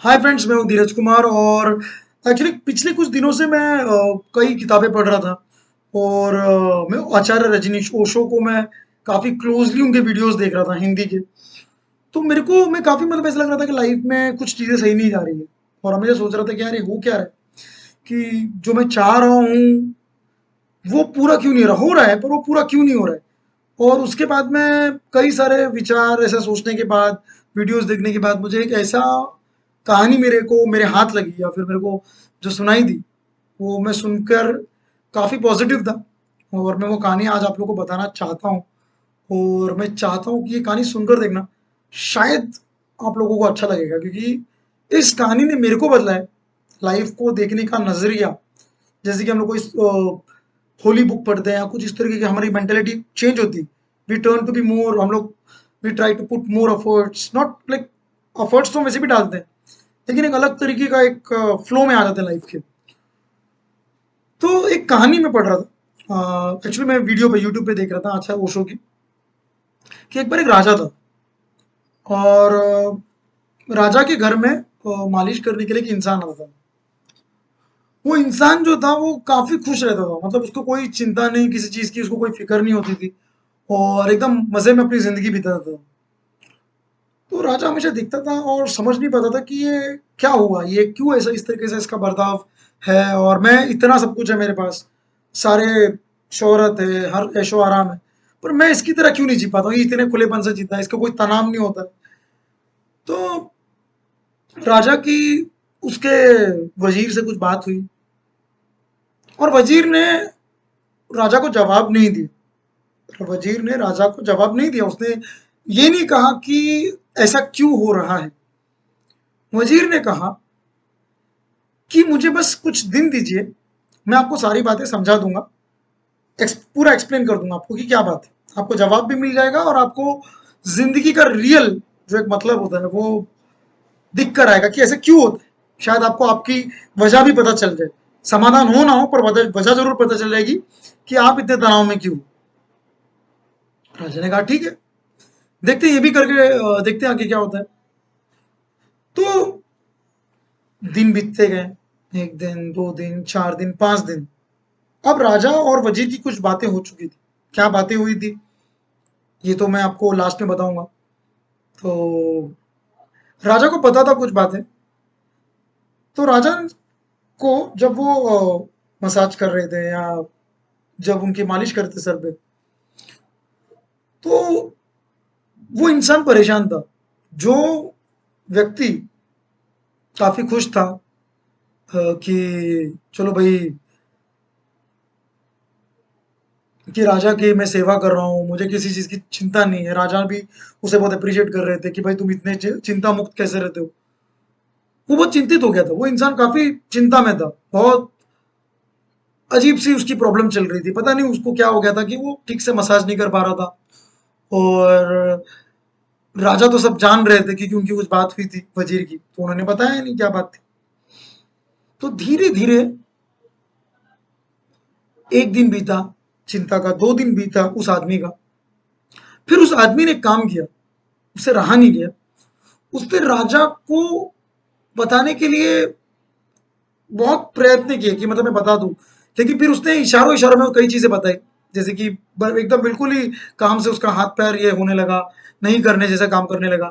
Hi friends, मैं हूँ धीरज कुमार। और एक्चुअली पिछले कुछ दिनों से मैं कई किताबें पढ़ रहा था। और मैं आचार्य रजनीश ओशो को मैं काफ़ी क्लोजली उनके वीडियोस देख रहा था, हिंदी के। तो मेरे को मैं काफ़ी मतलब ऐसा लग रहा था कि लाइफ में कुछ चीज़ें सही नहीं जा रही है। और हमेशा सोच रहा था कि यार ये हो क्या रहा है, कि जो मैं चाह रहा हूँ वो पूरा क्यों नहीं हो रहा है, पर वो पूरा क्यों नहीं हो रहा है। और उसके बाद में कई सारे विचार ऐसा सोचने के बाद, वीडियोस देखने के बाद, मुझे एक ऐसा कहानी मेरे को मेरे हाथ लगी, या फिर मेरे को जो सुनाई दी, वो मैं सुनकर काफ़ी पॉजिटिव था। और मैं वो कहानी आज आप लोगों को बताना चाहता हूँ। और मैं चाहता हूँ कि ये कहानी सुनकर देखना, शायद आप लोगों को अच्छा लगेगा, क्योंकि इस कहानी ने मेरे को बदला है, लाइफ को देखने का नजरिया। जैसे कि हम लोग कोई होली बुक पढ़ते हैं या कुछ इस तरीके की, हमारी मेंटेलिटी चेंज होती। We turn to be more, हम लोग we try to put more efforts, not like efforts तो हम वैसे भी डालते हैं, लेकिन एक अलग तरीके का एक फ्लो में आ जाते हैं लाइफ के। तो एक कहानी में पढ़ रहा था, एक्चुअली मैं वीडियो पे यूट्यूब पे देख रहा था, अच्छा ओशो की, कि एक बार एक राजा था। और राजा के घर में मालिश करने के लिए एक इंसान आता था। वो इंसान जो था वो काफी खुश रहता था, मतलब उसको कोई चिंता नहीं किसी चीज की, उसको कोई फिक्र नहीं होती थी, और एकदम मजे में अपनी जिंदगी बिताता था। तो राजा हमेशा दिखता था और समझ नहीं पाता था कि ये क्या हुआ, ये क्यों ऐसा इस तरीके से इसका बर्ताव है। और मैं इतना सब कुछ है मेरे पास, सारे शोहरत है, हर ऐशो आराम है, पर मैं इसकी तरह क्यों नहीं जी पाता हूँ, ये इतने खुलेपन से जीता है, इसका कोई तनाव नहीं होता। तो राजा की उसके वजीर से कुछ बात हुई, और वजीर ने राजा को जवाब नहीं दिया। वजीर ने राजा को जवाब नहीं दिया, उसने ये नहीं कहा कि ऐसा क्यों हो रहा है। वजीर ने कहा कि मुझे बस कुछ दिन दीजिए, मैं आपको सारी बातें समझा दूंगा, पूरा एक्सप्लेन कर दूंगा आपको कि क्या बात है। आपको जवाब भी मिल जाएगा और आपको जिंदगी का रियल जो एक मतलब होता है वो दिख कर आएगा कि ऐसे क्यों होता है। शायद आपको आपकी वजह भी पता चल जाए, समाधान हो ना हो, पर वजह वजह जरूर पता चल जाएगी कि आप इतने तनाव में क्यों। राजा ने कहा ठीक है, देखते हैं ये भी करके, देखते हैं आगे क्या होता है। तो दिन बीतते गए, एक दिन, दो दिन, चार दिन, पांच दिन। अब राजा और वजीर की कुछ बातें हो चुकी थी। क्या बातें हुई थी ये तो मैं आपको लास्ट में बताऊंगा। तो राजा को पता था कुछ बातें। तो राजा को जब वो मसाज कर रहे थे, या जब उनकी मालिश करते सर पे, तो वो इंसान परेशान था। जो व्यक्ति काफी खुश था, कि चलो भाई, कि राजा की मैं सेवा कर रहा हूँ, मुझे किसी चीज की चिंता नहीं है। राजा भी उसे बहुत अप्रिशिएट कर रहे थे कि भाई तुम इतने चिंता मुक्त कैसे रहते हो। वो बहुत चिंतित हो गया था, वो इंसान काफी चिंता में था, बहुत अजीब सी उसकी प्रॉब्लम चल रही थी। पता नहीं उसको क्या हो गया था कि वो ठीक से मसाज नहीं कर पा रहा था। और राजा तो सब जान रहे थे, क्योंकि उनकी कुछ बात हुई थी वजीर की, तो उन्होंने बताया नहीं क्या बात थी। तो धीरे धीरे एक दिन बीता चिंता का, दो दिन बीता उस आदमी का। फिर उस आदमी ने एक काम किया, उससे रहा नहीं गया। उसने राजा को बताने के लिए बहुत प्रयत्न किए कि मतलब मैं बता दूं, लेकिन फिर उसने इशारों इशारों में कई चीजें बताई। जैसे कि एकदम बिल्कुल ही काम से उसका हाथ पैर ये होने लगा, नहीं करने जैसा काम करने लगा।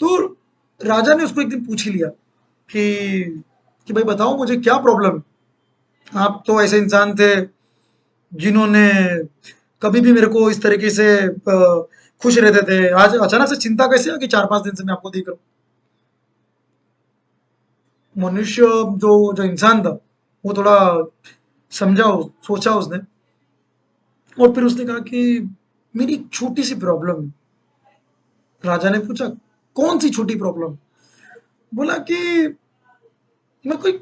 तो राजा ने उसको एक दिन पूछ ही लिया कि भाई बताओ मुझे क्या प्रॉब्लम है। आप तो ऐसे इंसान थे जिन्होंने कभी भी मेरे को इस तरीके से खुश रहते थे, आज अचानक से चिंता कैसे आ कि चार पांच दिन से मैं आपको देख रहा हूँ। मनुष्य, जो जो इंसान था, वो थोड़ा समझा, सोचा उसने। और फिर उसने कहा कि मेरी एक छोटी सी प्रॉब्लम है। राजा ने पूछा कौन सी छोटी प्रॉब्लम। बोला कि मैं कोई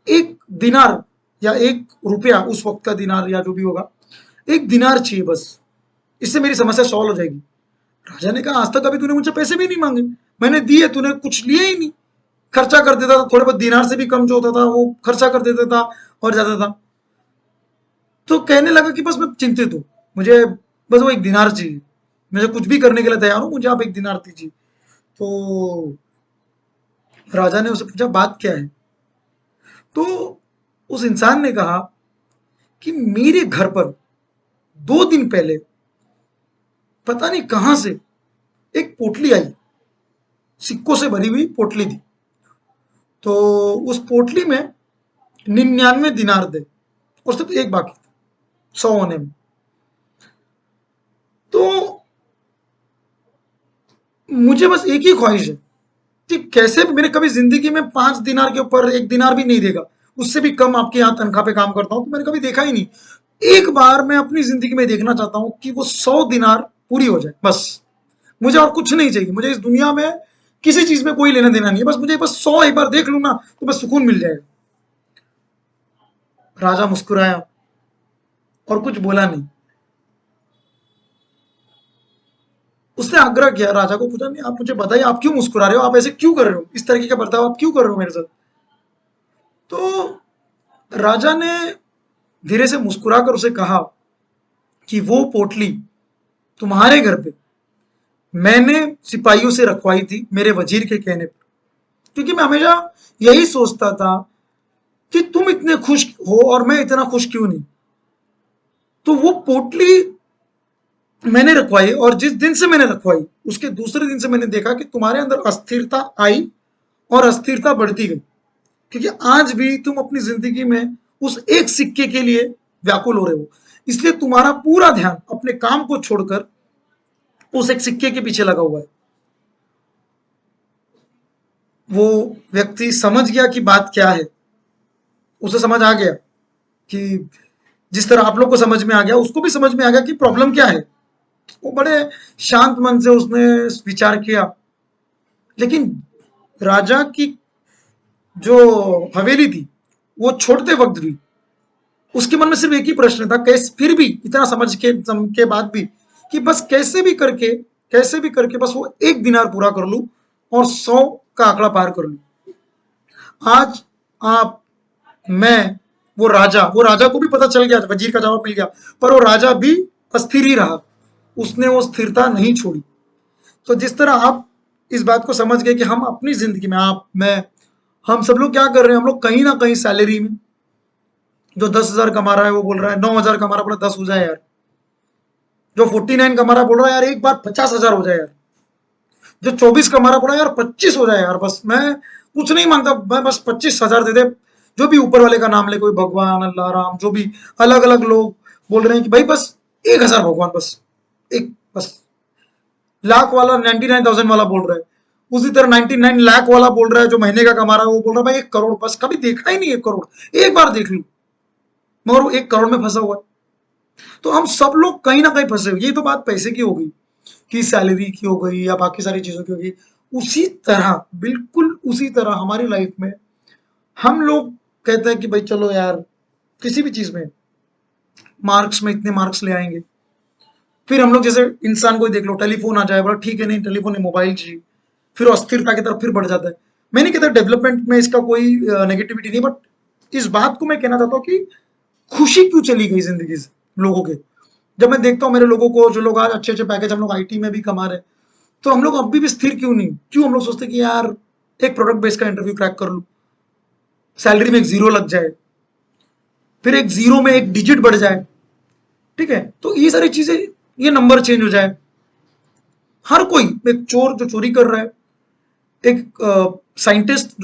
एक दिनार या एक रुपया, उस वक्त का दिनार या जो भी होगा, एक दिनार चाहिए बस, इससे मेरी समस्या सॉल्व हो जाएगी। राजा ने कहा आज तक कभी तूने मुझसे पैसे भी नहीं मांगे, मैंने दिए, तूने कुछ लिए ही नहीं। खर्चा कर देता था, थोड़े बहुत दिनार से भी कम जो होता था वो खर्चा कर देता था और जाता था। तो कहने लगा कि बस मैं चिंतित हूँ, मुझे बस वो एक दिनार चाहिए, मैं कुछ भी करने के लिए तैयार हूँ, मुझे आप एक दिनार दीजिए। तो राजा ने उसे पूछा बात क्या है? तो उस इंसान ने कहा कि मेरे घर पर 2 दिन पहले पता नहीं कहां से एक पोटली आई, सिक्कों से भरी हुई पोटली थी। तो उस पोटली में 99 दिनार थे और सिर्फ एक बाकी था 100 होने में। तो मुझे बस एक ही ख्वाहिश है कि कैसे भी मेरे कभी जिंदगी में 5 दिनार के ऊपर 1 दिनार भी नहीं देगा, उससे भी कम आपके यहाँ तनख्वाह पे काम करता हूँ तो मैंने कभी देखा ही नहीं। एक बार मैं अपनी जिंदगी में देखना चाहता हूँ कि वो 100 दिनार पूरी हो जाए बस। मुझे और कुछ नहीं चाहिए, मुझे इस दुनिया में किसी चीज में कोई लेना देना नहीं है, बस मुझे बस 100 एक बार देख लूँ ना तो बस सुकून मिल जाएगा। राजा मुस्कुराया और कुछ बोला नहीं। उसने आग्रह किया, राजा को पूछा, नहीं आप मुझे बताइए आप क्यों मुस्कुरा रहे हो, आप ऐसे क्यों कर रहे हो, इस तरीके का बर्ताव आप क्यों कर रहे हो मेरे साथ? तो राजा ने धीरे से मुस्कुराकर उसे कहा कि वो पोटली तुम्हारे घर पे मैंने सिपाहियों से रखवाई थी मेरे वजीर के कहने पर, क्योंकि मैं हमेशा यही सोचता था कि तुम इतने खुश हो और मैं इतना खुश क्यों नहीं। तो वो पोटली मैंने रखवाई और जिस दिन से मैंने रखवाई उसके दूसरे दिन से मैंने देखा कि तुम्हारे अंदर अस्थिरता आई और अस्थिरता बढ़ती गई, क्योंकि आज भी तुम अपनी जिंदगी में उस एक सिक्के के लिए व्याकुल हो रहे हो, इसलिए तुम्हारा पूरा ध्यान अपने काम को छोड़कर उस एक सिक्के के पीछे लगा हुआ है। वो व्यक्ति समझ गया कि बात क्या है, उसे समझ आ गया कि जिस तरह आप लोग को समझ में आ गया उसको भी समझ में आ गया कि प्रॉब्लम क्या है। वो बड़े शांत मन से उसने विचार किया। लेकिन राजा की जो हवेली थी वो छोड़ते वक्त भी उसके मन में सिर्फ एक ही प्रश्न था, कैसे फिर भी इतना समझ के बाद भी, कि बस कैसे भी करके बस वो 1 दिनार पूरा कर लूं और 100 का आंकड़ा पार कर लूं। आज आप, मैं, वो राजा को भी पता चल गया, वजीर का जवाब मिल गया, पर वो राजा भी अस्थिर ही रहा, उसने वो स्थिरता नहीं छोड़ी। तो जिस तरह आप इस बात को समझ गए कि हम अपनी जिंदगी में, आप, मैं, हम सब लोग क्या कर रहे हैं, हम लोग कहीं ना कहीं सैलरी में, जो 10,000 कमा रहा है वो बोल रहा है 9,000 कमा रहा है, बोला 10 हो जाए यार। जो 49 कमा रहा है बोल रहा है यार एक बार 50,000 हो जाए यार। जो 24 कमा रहा है बोला यार 25 हो जाए यार, बस मैं कुछ नहीं मांगता, मैं बस 25,000 दे दे। जो भी ऊपर वाले का नाम ले, कोई भगवान, अल्लाह, राम, जो भी अलग अलग लोग बोल रहे हैं कि भाई बस 1,000 भगवान, बस एक, बस। लाख वाला 99,000 वाला बोल रहा है, उसी तरह 99 लाख वाला बोल रहा है, जो महीने का कमा रहा है वो बोल रहा है भाई 1 करोड़, बस कभी देखा ही नहीं 1 करोड़, एक बार देख लूं, मगर वो 1 करोड़ में फंसा हुआ है। तो हम सब लोग कहीं ना कहीं फंसे हुए। ये तो बात पैसे की हो गई, की सैलरी की हो गई या बाकी सारी चीजों की हो गई। उसी तरह, बिल्कुल उसी तरह हमारी लाइफ में हम लोग कहते हैं कि भाई चलो यार किसी भी चीज में मार्क्स में इतने मार्क्स ले आएंगे, फिर हम लोग जैसे इंसान को ही देख लो, टेलीफोन आ जाए, बोला ठीक है नहीं टेलीफोन नहीं मोबाइल चाहिए, फिर अस्थिरता की तरफ फिर बढ़ जाता है। मैं नहीं कहता डेवलपमेंट में इसका कोई नेगेटिविटी नहीं, बट इस बात को मैं कहना चाहता हूँ कि खुशी क्यों चली गई जिंदगी से लोगों के। जब मैं देखता हूँ मेरे लोगों को, जो लोग आज अच्छे अच्छे पैकेज, हम लोग आईटी में भी कमा रहे हैं, तो हम लोग अभी भी स्थिर क्यों नहीं, क्यों हम लोग सोचते हैं कि यार एक प्रोडक्ट बेस्ड का इंटरव्यू क्रैक कर लूं, सैलरी में एक जीरो लग जाए, फिर एक जीरो में एक डिजिट बढ़ जाए, ठीक है, तो ये सारी चीजें, ये नंबर चेंज हो जाए। हर कोई, एक चोर जो चोरी कर रहा है, एक साइंटिस्ट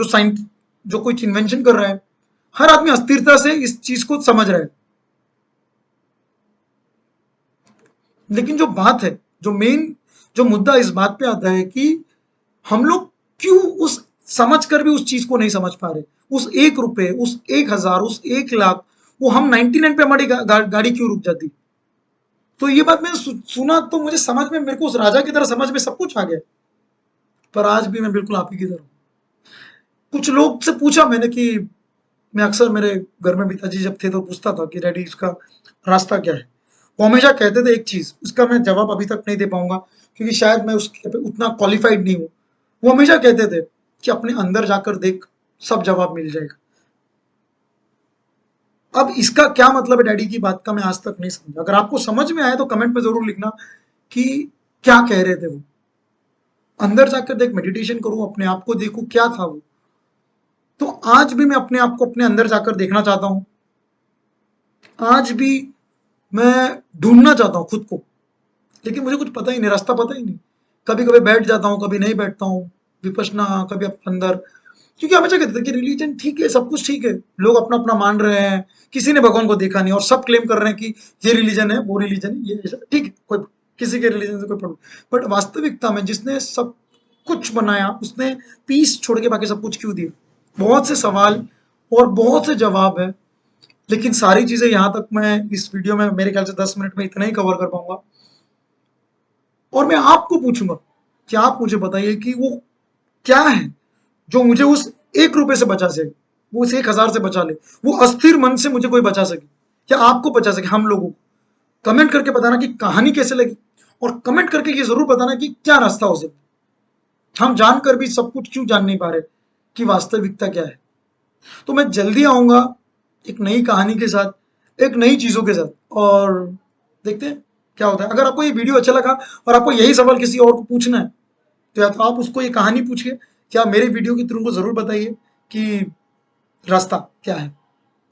जो कोई इन्वेंशन कर रहा है, हर आदमी अस्थिरता से इस चीज को समझ रहा है। लेकिन जो बात है, जो मेन, जो मुद्दा इस बात पे आता है कि हम लोग क्यों उस समझ कर भी उस चीज को नहीं समझ पा रहे। उस 1 रुपए, उस 1,000, उस 1 लाख, वो हम 99 पे हमारी गाड़ी क्यों रुक जाती। तो ये बात मैंने सुना तो मुझे समझ में, मेरे को उस राजा की तरह समझ में सब कुछ आ गया, पर आज भी मैं बिल्कुल आप ही की तरह हूं। कुछ लोग से पूछा मैंने कि, मैं अक्सर मेरे घर में पिताजी जब थे तो पूछता था कि डैडी इसका रास्ता क्या है। वो हमेशा कहते थे एक चीज, उसका मैं जवाब अभी तक नहीं दे पाऊंगा क्योंकि शायद मैं उसके पे उतना क्वालिफाइड नहीं हूं। वो हमेशा कहते थे कि अपने अंदर जाकर देख, सब जवाब मिल जाएगा। अब इसका क्या मतलब है डैडी की बात का, मैं आज तक नहीं समझा। अगर आपको समझ में आया तो कमेंट में जरूर लिखना कि क्या कह रहे थे वो। अंदर जाकर देख, मेडिटेशन करूं, अपने आप को देखूं क्या था वो, तो आज भी मैं अपने आप को अपने अंदर जाकर देखना चाहता हूँ, आज भी मैं ढूंढना चाहता हूँ खुद को, लेकिन मुझे कुछ पता ही नहीं, रास्ता पता ही नहीं। कभी कभी बैठ जाता हूँ, कभी नहीं बैठता हूँ विपश्यना, कभी अपने अंदर। क्योंकि हमेशा कहते थे कि रिलीजन ठीक है, सब कुछ ठीक है, लोग अपना अपना मान रहे हैं, किसी ने भगवान को देखा नहीं और सब क्लेम कर रहे हैं कि ये रिलीजन है, वो रिलीजन है, ये ऐसा ठीक है, कोई किसी के रिलीजन से कोई प्रॉब्लम। बट वास्तविकता में जिसने सब कुछ बनाया, उसने पीस छोड़ के बाकी सब कुछ क्यों दिया? बहुत से सवाल और बहुत से जवाब है, लेकिन सारी चीजें यहाँ तक मैं इस वीडियो में मेरे ख्याल से 10 मिनट में इतना ही कवर कर पाऊंगा। और मैं आपको पूछूंगा कि आप मुझे बताइए कि वो क्या है जो मुझे उस 1 रुपए से बचा सके, वो उस 1,000 से बचा ले, वो अस्थिर मन से मुझे कोई बचा सके, क्या आपको बचा सके, हम लोगों को। कमेंट करके बताना कि कहानी कैसे लगी, और कमेंट करके ये जरूर बताना कि क्या रास्ता हो सकता। हम जानकर भी सब कुछ क्यों जान नहीं पा रहे कि वास्तविकता क्या है। तो मैं जल्दी आऊंगा एक नई कहानी के साथ, एक नई चीजों के साथ, और देखते हैं क्या होता है। अगर आपको ये वीडियो अच्छा लगा और आपको यही सवाल किसी और को पूछना है, तो या तो आप उसको ये कहानी पूछिए, क्या मेरे वीडियो के थ्रू उनको जरूर बताइए कि रास्ता क्या है,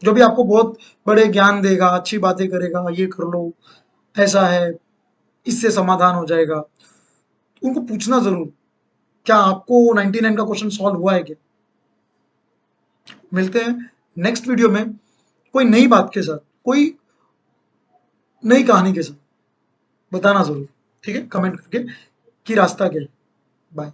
जो भी आपको बहुत बड़े ज्ञान देगा, अच्छी बातें करेगा, ये कर लो, ऐसा है, इससे समाधान हो जाएगा। उनको पूछना जरूर, क्या आपको 99 का क्वेश्चन सॉल्व हुआ है क्या। मिलते हैं नेक्स्ट वीडियो में कोई नई बात के साथ, कोई नई कहानी के साथ। बताना जरूर, ठीक है, कमेंट करके कि रास्ता क्या है। बाय।